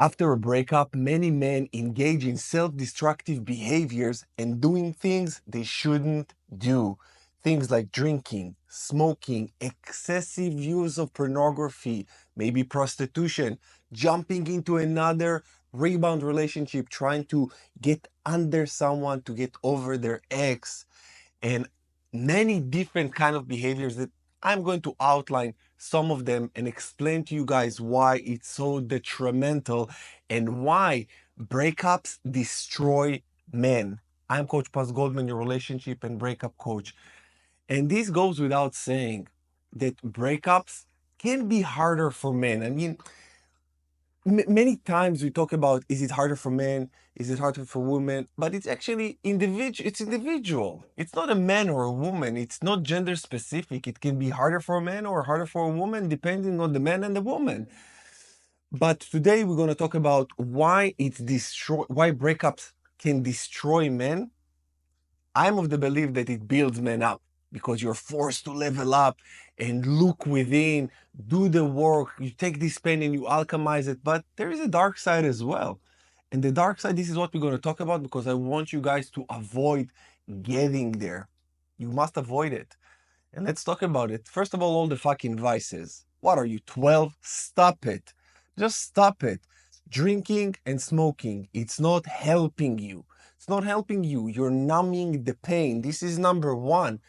After a breakup, many men engage in self-destructive behaviors and doing things they shouldn't do. Things like drinking, smoking, excessive use of pornography, maybe prostitution, jumping into another rebound relationship, trying to get under someone to get over their ex, and many different kind of behaviors that I'm going to outline some of them and explain to you guys why it's so detrimental and why breakups destroy men. I'm Coach Goldman, your relationship and breakup coach. And this goes without saying that breakups can be harder for men. I mean, many times we talk about, is it harder for men, is it harder for women, but it's actually individual. It's not a man or a woman. It's not gender specific. It can be harder for a man or harder for a woman depending on the man and the woman. But today we're going to talk about why why breakups can destroy men. I'm of the belief that it builds men up because you're forced to level up and look within, do the work. You take this pain and you alchemize it, but there is a dark side as well. And the dark side, this is what we're going to talk about because I want you guys to avoid getting there. You must avoid it. And let's talk about it. First of all the fucking vices. What are you, 12? Stop it. Just stop it. Drinking and smoking, it's not helping you. It's not helping you. You're numbing the pain. This is number one.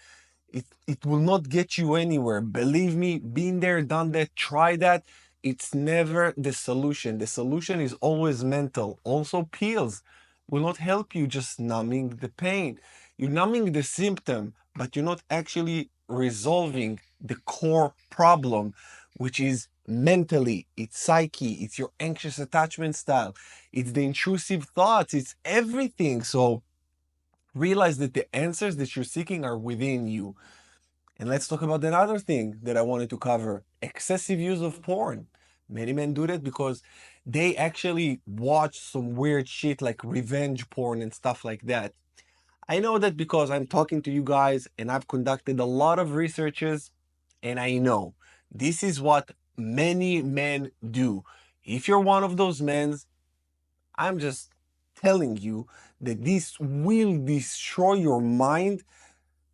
It will not get you anywhere. Believe me, been there, done that, try that. It's never the solution. The solution is always mental. Also, pills will not help you just numbing the pain. You're numbing the symptom, but you're not actually resolving the core problem, which is mentally, it's psyche, it's your anxious attachment style, it's the intrusive thoughts, it's everything. So realize that the answers that you're seeking are within you. And let's talk about another thing that I wanted to cover: excessive use of porn. Many men do that because they actually watch some weird shit like revenge porn and stuff like that. I know that because I'm talking to you guys and I've conducted a lot of researches, and I know this is what many men do. If you're one of those men, I'm just telling you that this will destroy your mind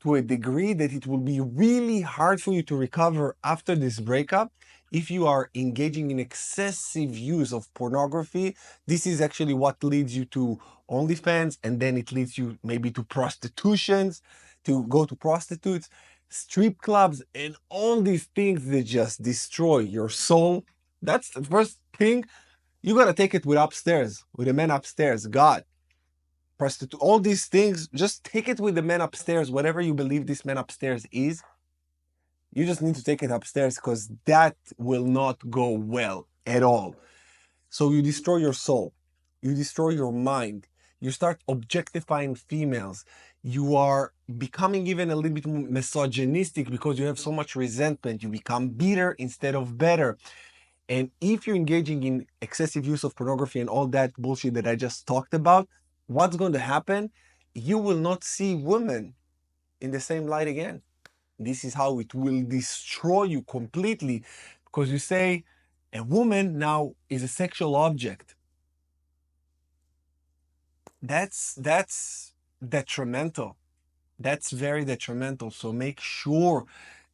to a degree that it will be really hard for you to recover after this breakup. If you are engaging in excessive use of pornography, this is actually what leads you to OnlyFans, and then it leads you maybe to prostitutions, to go to prostitutes, strip clubs, and all these things that just destroy your soul. That's the first thing. You gotta take it with upstairs, with the man upstairs, God. Prostitute, all these things, just take it with the man upstairs. Whatever you believe this man upstairs is, you just need to take it upstairs because that will not go well at all. So you destroy your soul, you destroy your mind, you start objectifying females, you are becoming even a little bit misogynistic because you have so much resentment, you become bitter instead of better. And if you're engaging in excessive use of pornography and all that bullshit that I just talked about, what's going to happen? You will not see women in the same light again. This is how it will destroy you completely, because you say a woman now is a sexual object. That's detrimental. That's very detrimental. So make sure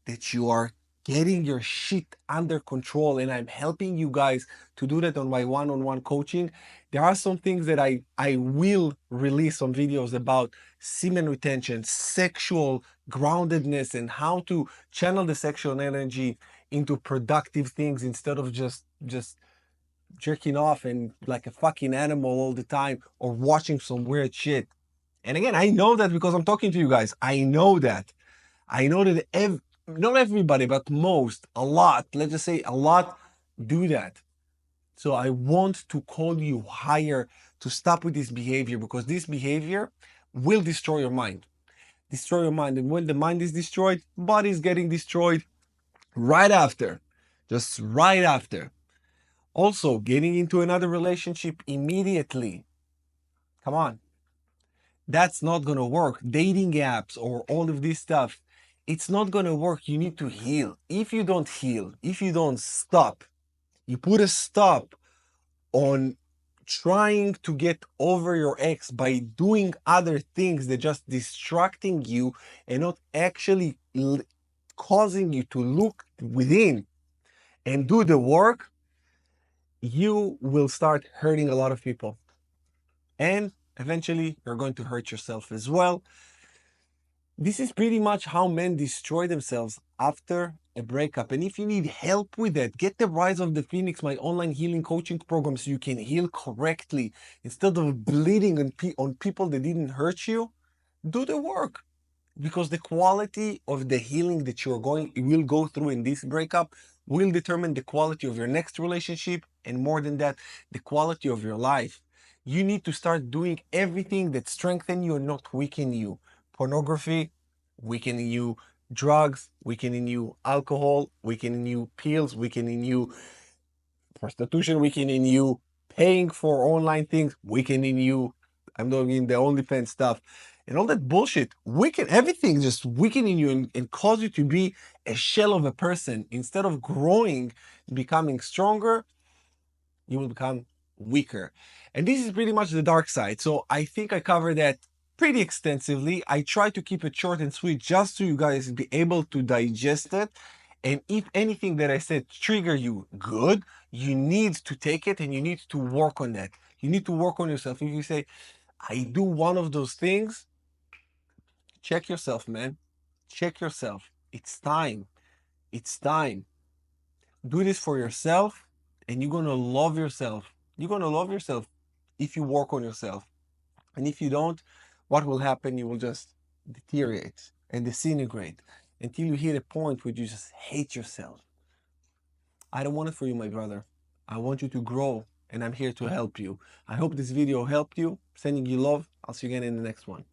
that you are getting your shit under control, and I'm helping you guys to do that on my one-on-one coaching. There are some things that I will release some videos about: semen retention, sexual groundedness, and how to channel the sexual energy into productive things instead of just jerking off and like a fucking animal all the time, or watching some weird shit. And again, I know that because I'm talking to you guys. I know that not everybody, but most, a lot, let's just say a lot, do that. So I want to call you higher to stop with this behavior, because this behavior will destroy your mind. Destroy your mind. And when the mind is destroyed, body is getting destroyed right after. Just right after. Also, getting into another relationship immediately. Come on. That's not going to work. Dating apps or all of this stuff, it's not going to work. You need to heal. If you don't heal, if you don't stop, you put a stop on trying to get over your ex by doing other things that just distracting you and not actually causing you to look within and do the work, you will start hurting a lot of people. And eventually, you're going to hurt yourself as well. This is pretty much how men destroy themselves after a breakup. And if you need help with that, get the Rise of the Phoenix, my online healing coaching program, so you can heal correctly instead of bleeding on people that didn't hurt you. Do the work, because the quality of the healing that will go through in this breakup will determine the quality of your next relationship, and more than that, the quality of your life. You need to start doing everything that strengthens you and not weaken you. Pornography weakening you, drugs weakening you, alcohol weakening you, pills weakening you, prostitution weakening you, paying for online things weakening you. I'm doing the OnlyFans stuff and all that bullshit. Everything just weakening you and cause you to be a shell of a person. Instead of growing, becoming stronger, you will become weaker. And this is pretty much the dark side. So I think I covered that pretty extensively. I try to keep it short and sweet just so you guys be able to digest it. And if anything that I said trigger you, good, you need to take it and you need to work on that. You need to work on yourself. If you say, I do one of those things, check yourself, man. Check yourself. It's time. It's time. Do this for yourself and you're going to love yourself. You're going to love yourself if you work on yourself. And if you don't, what will happen? You will just deteriorate and disintegrate until you hit a point where you just hate yourself. I don't want it for you, my brother. I want you to grow and I'm here to help you. I hope this video helped you. Sending you love. I'll see you again in the next one.